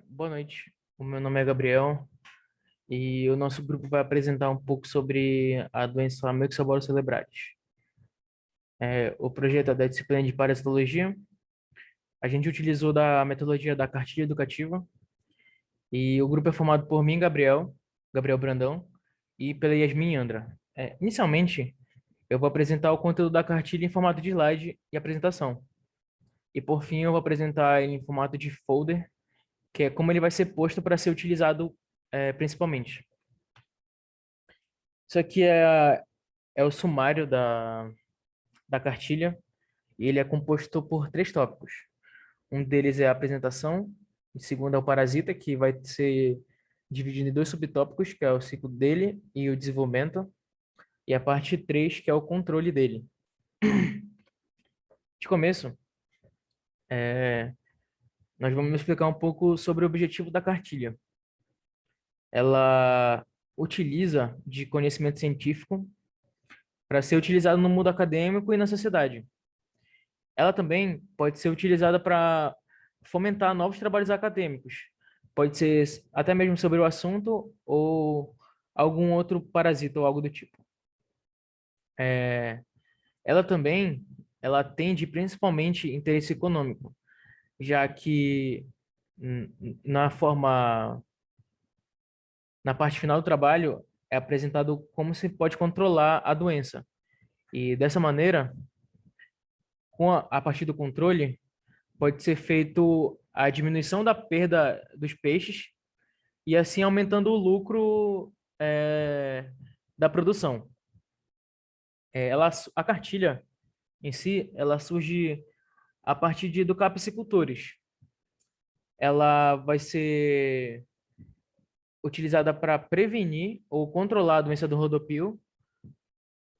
Boa noite, o meu nome é Gabriel e o nosso grupo vai apresentar um pouco sobre a doença myxobola celebratis. O projeto é da disciplina de parasitologia. A gente utilizou da metodologia da cartilha educativa e o grupo é formado por mim, Gabriel Brandão, e pela Yasmin Andra. Inicialmente, eu vou apresentar o conteúdo da cartilha em formato de slide e apresentação. E por fim, eu vou apresentar ele em formato de folder, que é como ele vai ser posto para ser utilizado principalmente. Isso aqui é o sumário da cartilha e ele é composto por três tópicos. Um deles é a apresentação, o segundo é o parasita, que vai ser dividido em dois subtópicos, que é o ciclo dele e o desenvolvimento, e a parte 3 que é o controle dele. De começo, é, nós vamos explicar um pouco sobre o objetivo da cartilha. Ela utiliza de conhecimento científico para ser utilizado no mundo acadêmico e na sociedade. Ela também pode ser utilizada para fomentar novos trabalhos acadêmicos. Pode ser até mesmo sobre o assunto ou algum outro parasita ou algo do tipo. É, ela também, ela atende principalmente interesse econômico, já que na forma, na parte final do trabalho é apresentado como se pode controlar a doença. E dessa maneira, a partir do controle, pode ser feito a diminuição da perda dos peixes e assim aumentando o lucro da produção. A cartilha em si, ela surge a partir de educar-piscicultores. Ela vai ser utilizada para prevenir ou controlar a doença do rodopio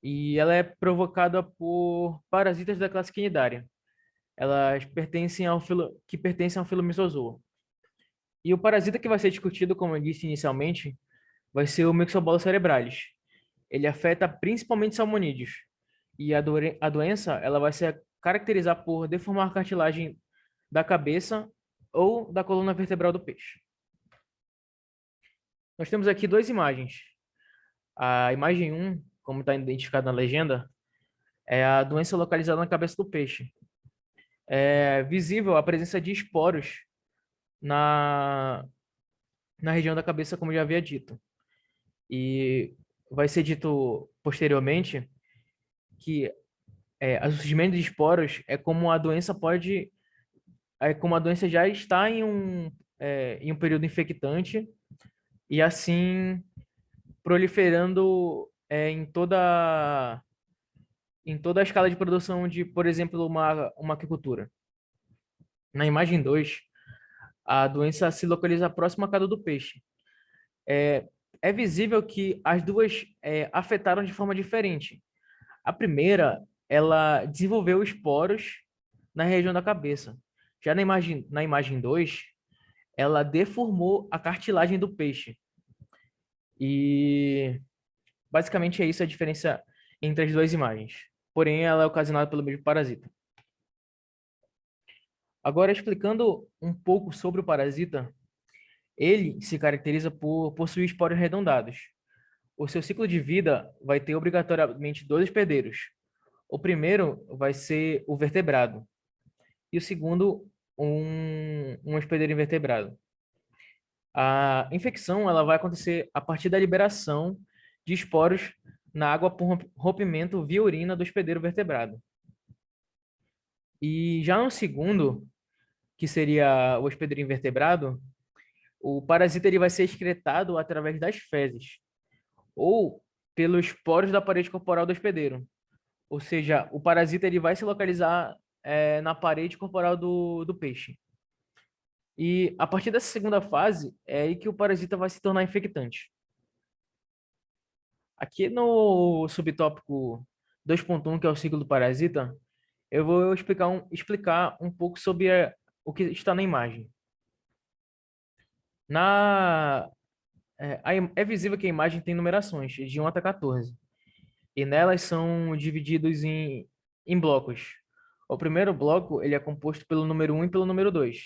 e ela é provocada por parasitas da classe Cnidaria. Elas pertencem ao filo Mesozoa. E o parasita que vai ser discutido, como eu disse inicialmente, vai ser o Myxobola cerebralis. Ele afeta principalmente salmonídeos. E a doença ela vai se caracterizar por deformar a cartilagem da cabeça ou da coluna vertebral do peixe. Nós temos aqui duas imagens. A imagem um, como está identificado na legenda, é a doença localizada na cabeça do peixe. É visível a presença de esporos na, na região da cabeça, como já havia dito. E vai ser dito posteriormente que o surgimento de esporos é como a doença já está em um período infectante e assim proliferando em toda a escala de produção de, por exemplo, uma aquicultura. Na imagem 2, a doença se localiza próximo à cauda do peixe. É, é visível que as duas afetaram de forma diferente. A primeira, ela desenvolveu esporos na região da cabeça. Já na imagem 2, ela deformou a cartilagem do peixe. E basicamente é isso a diferença entre as duas imagens. Porém, ela é ocasionada pelo mesmo parasita. Agora, explicando um pouco sobre o parasita, ele se caracteriza por possuir esporos arredondados. O seu ciclo de vida vai ter obrigatoriamente dois hospedeiros. O primeiro vai ser o vertebrado e o segundo um hospedeiro invertebrado. A infecção ela vai acontecer a partir da liberação de esporos na água por rompimento via urina do hospedeiro vertebrado. E já no segundo, que seria o hospedeiro invertebrado, o parasita ele vai ser excretado através das fezes ou pelos poros da parede corporal do hospedeiro. Ou seja, o parasita ele vai se localizar na parede corporal do peixe. E a partir dessa segunda fase é aí que o parasita vai se tornar infectante. Aqui no subtópico 2.1, que é o ciclo do parasita, eu vou explicar um pouco sobre o que está na imagem. Na, é visível que a imagem tem numerações de 1 até 14. E nelas são divididos em blocos. O primeiro bloco ele é composto pelo número 1 e pelo número 2.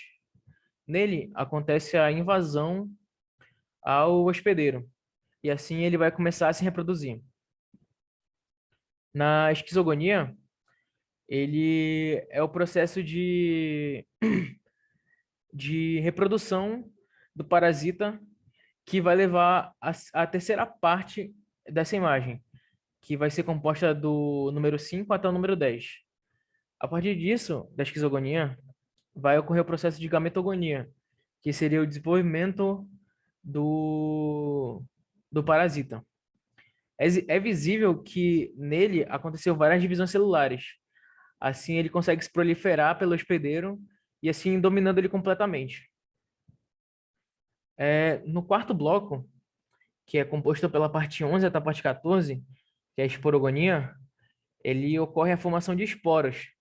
Nele acontece a invasão ao hospedeiro, e assim ele vai começar a se reproduzir. Na esquizogonia, ele é o processo de reprodução do parasita que vai levar a terceira parte dessa imagem, que vai ser composta do número 5 até o número 10. A partir disso, da esquizogonia, vai ocorrer o processo de gametogonia, que seria o desenvolvimento do parasita. É visível que nele aconteceu várias divisões celulares. Assim, ele consegue se proliferar pelo hospedeiro e assim dominando ele completamente. No quarto bloco, que é composto pela parte 11 até a parte 14, que é a esporogonia, ele ocorre a formação de esporos.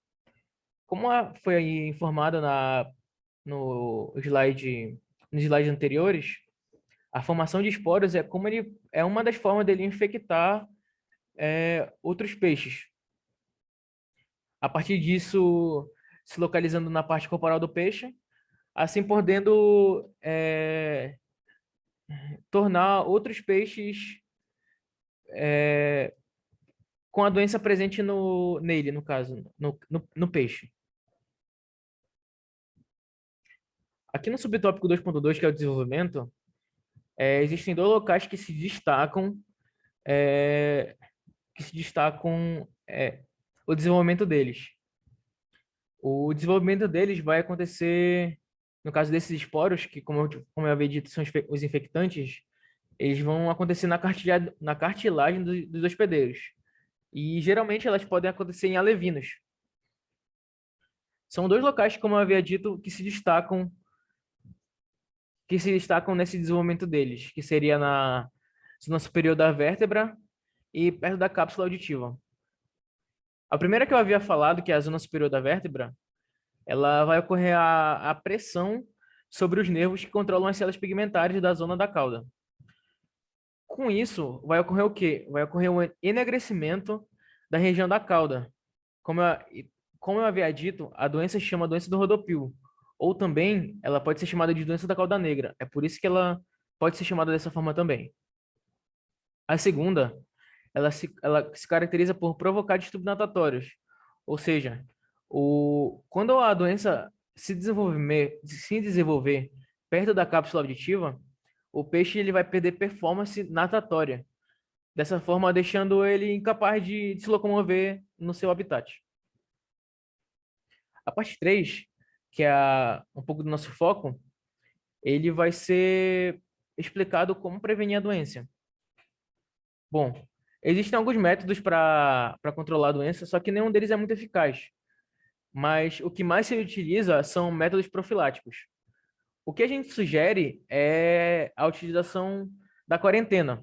Como foi aí informado no slide, nos slides anteriores, a formação de esporos é uma das formas dele infectar outros peixes. A partir disso, se localizando na parte corporal do peixe, assim podendo tornar outros peixes com a doença presente nele, no caso, no peixe. Aqui no subtópico 2.2, que é o desenvolvimento, existem dois locais que se destacam o desenvolvimento deles. O desenvolvimento deles vai acontecer, no caso desses esporos, que como eu havia dito, são os infectantes, eles vão acontecer na cartilagem dos hospedeiros. E geralmente elas podem acontecer em alevinos. São dois locais, como eu havia dito, que se destacam nesse desenvolvimento deles, que seria na zona superior da vértebra e perto da cápsula auditiva. A primeira que eu havia falado, que é a zona superior da vértebra, ela vai ocorrer a pressão sobre os nervos que controlam as células pigmentares da zona da cauda. Com isso, vai ocorrer o quê? Vai ocorrer um enegrecimento da região da cauda. Como eu havia dito, a doença se chama doença do rodopio. Ou também, ela pode ser chamada de doença da cauda negra. É por isso que ela pode ser chamada dessa forma também. A segunda, ela se caracteriza por provocar distúrbios natatórios. Ou seja, quando a doença se desenvolver perto da cápsula auditiva, o peixe ele vai perder performance natatória. Dessa forma, deixando ele incapaz de se locomover no seu habitat. A parte 3, que é um pouco do nosso foco, ele vai ser explicado como prevenir a doença. Bom, existem alguns métodos para controlar a doença, só que nenhum deles é muito eficaz. Mas o que mais se utiliza são métodos profiláticos. O que a gente sugere é a utilização da quarentena.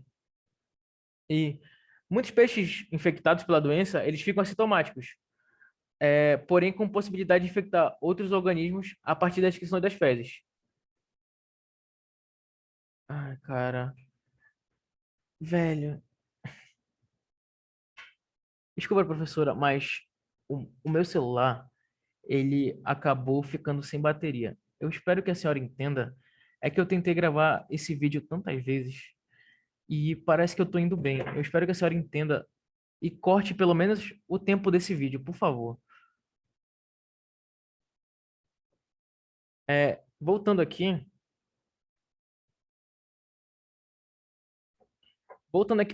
E muitos peixes infectados pela doença, eles ficam assintomáticos, porém com possibilidade de infectar outros organismos a partir da excreção das fezes. Ai, cara. Velho. Desculpa, professora, mas o meu celular, ele acabou ficando sem bateria. Eu espero que a senhora entenda. É que eu tentei gravar esse vídeo tantas vezes e parece que eu tô indo bem. Eu espero que a senhora entenda e corte pelo menos o tempo desse vídeo, por favor. Voltando aqui,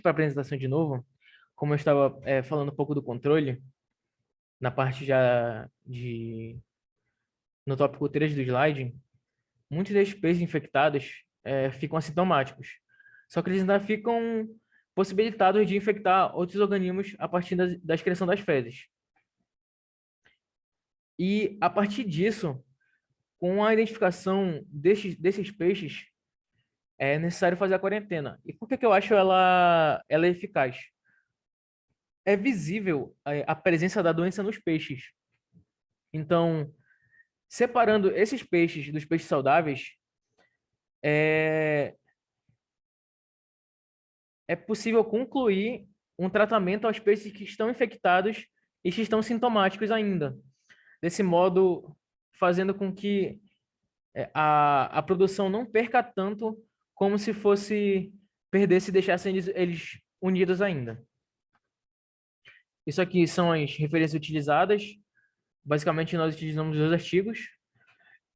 para a apresentação de novo, como eu estava falando um pouco do controle, na parte já no tópico 3 do slide, muitos desses peixes infectados ficam assintomáticos. Só que eles ainda ficam possibilitados de infectar outros organismos a partir da excreção das fezes. E a partir disso, com a identificação desses peixes, é necessário fazer a quarentena. E por que eu acho ela eficaz? É visível a presença da doença nos peixes. Então, separando esses peixes dos peixes saudáveis, é, é possível concluir um tratamento aos peixes que estão infectados e que estão sintomáticos ainda. Desse modo, fazendo com que a produção não perca tanto como se fosse perder se deixassem eles unidos ainda. Isso aqui são as referências utilizadas. Basicamente, nós utilizamos dois artigos.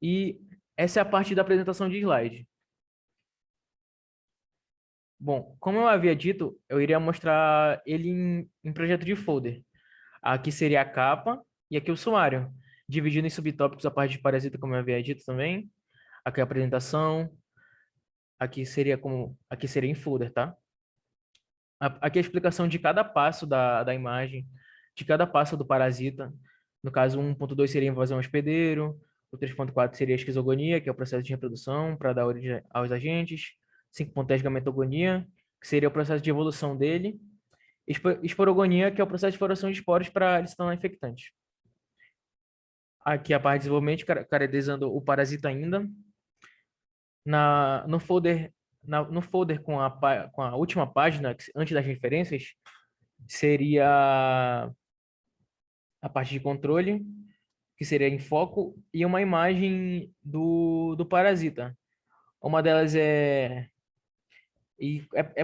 E essa é a parte da apresentação de slide. Bom, como eu havia dito, eu iria mostrar ele em projeto de folder. Aqui seria a capa e aqui o sumário, dividindo em subtópicos a parte de parasita, como eu havia dito também. Aqui a apresentação, aqui seria em folder, tá? Aqui a explicação de cada passo da imagem, de cada passo do parasita. No caso, 1.2 seria invasão hospedeiro, o 3.4 seria a esquizogonia, que é o processo de reprodução para dar origem aos agentes, 5.10 gametogonia, que seria o processo de evolução dele, esporogonia, que é o processo de formação de esporos para ele se tornar infectante. Aqui a parte de desenvolvimento, caracterizando o parasita ainda. No folder com a última página, antes das referências, seria a parte de controle, que seria em foco, e uma imagem do parasita. Uma delas é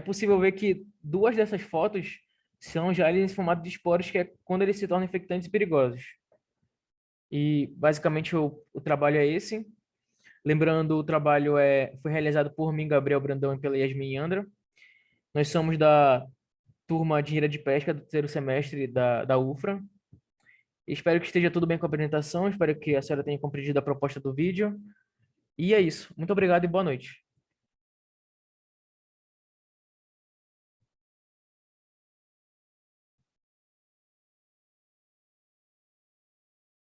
possível ver que duas dessas fotos são já eles em formato de esporos, que é quando eles se tornam infectantes e perigosos. E basicamente o trabalho é esse. Lembrando, o trabalho foi realizado por mim, Gabriel Brandão, e pela Yasmin Andra. Nós somos da turma de engenharia de pesca do terceiro semestre da UFRA. Espero que esteja tudo bem com a apresentação. Espero que a senhora tenha compreendido a proposta do vídeo. E é isso. Muito obrigado e boa noite.